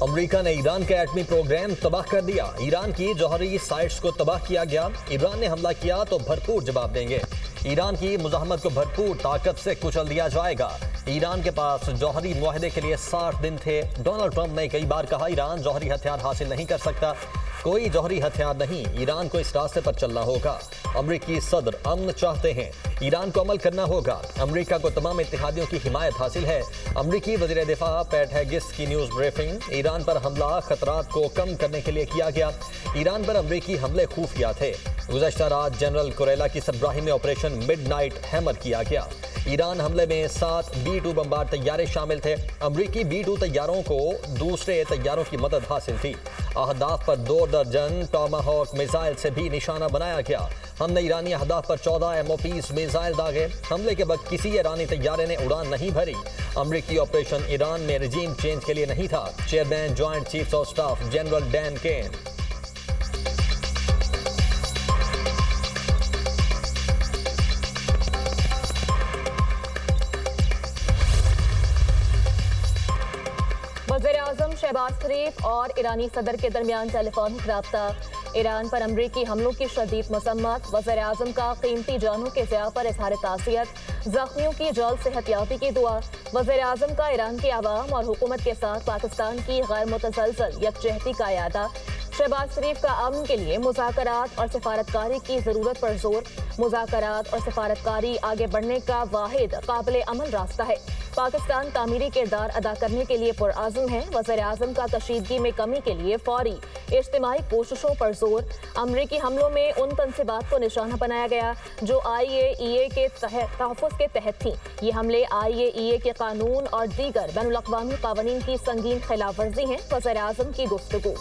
امریکہ نے ایران کا ایٹمی پروگرام تباہ کر دیا، ایران کی جوہری سائٹس کو تباہ کیا گیا، ایران نے حملہ کیا تو بھرپور جواب دیں گے، ایران کی مزاحمت کو بھرپور طاقت سے کچل دیا جائے گا، ایران کے پاس جوہری معاہدے کے لیے 60 دن تھے، ڈونلڈ ٹرمپ نے کئی بار کہا ایران جوہری ہتھیار حاصل نہیں کر سکتا، کوئی جوہری ہتھیار نہیں، ایران کو اس راستے پر چلنا ہوگا، امریکی صدر امن چاہتے ہیں، ایران کو عمل کرنا ہوگا، امریکہ کو تمام اتحادیوں کی حمایت حاصل ہے، امریکی وزیر دفاع پیٹ ہیگس کی نیوز بریفنگ، ایران پر حملہ خطرات کو کم کرنے کے لیے کیا گیا، ایران پر امریکی حملے خفیہ تھے، گزشتہ رات جنرل کوریلا کی سربراہی میں آپریشن مڈ نائٹ ہیمر کیا گیا، ایران حملے میں 7 B-2 بمبار طیارے شامل تھے، امریکی B-2 طیاروں کو دوسرے طیاروں کی مدد حاصل تھی، اہداف پر 2 درجن ٹاماہاک میزائل سے بھی نشانہ بنایا گیا، ہم نے ایرانی اہداف پر 14 MOPs میزائل داغے، حملے کے وقت کسی ایرانی طیارے نے اڑان نہیں بھری، امریکی آپریشن ایران میں رجیم چینج کے لیے نہیں تھا، chairman joint chiefs of staff general Dan Caine. وزیراعظم شہباز شریف اور ایرانی صدر کے درمیان ٹیلی فونک رابطہ، ایران پر امریکی حملوں کی شدید مذمت، وزیراعظم کا قیمتی جانوں کے ضیاع پر اظہار تعزیت، زخمیوں کی جلد صحتیابی کی دعا، وزیراعظم کا ایران کے عوام اور حکومت کے ساتھ پاکستان کی غیر متزلزل یکجہتی کا اعادہ، شہباز شریف کا امن کے لیے مذاکرات اور سفارتکاری کی ضرورت پر زور، مذاکرات اور سفارتکاری آگے بڑھنے کا واحد قابل عمل راستہ ہے، پاکستان تعمیری کردار ادا کرنے کے لیے پرعزم ہے، وزیراعظم کا کشیدگی میں کمی کے لیے فوری اجتماعی کوششوں پر زور، امریکی حملوں میں ان تنصیبات کو نشانہ بنایا گیا جو IAEA کے تحفظ کے تحت تھیں، یہ حملے IAEA کے قانون اور دیگر بین الاقوامی قوانین کی سنگین خلاف ورزی ہیں، وزیراعظم کی گفتگو۔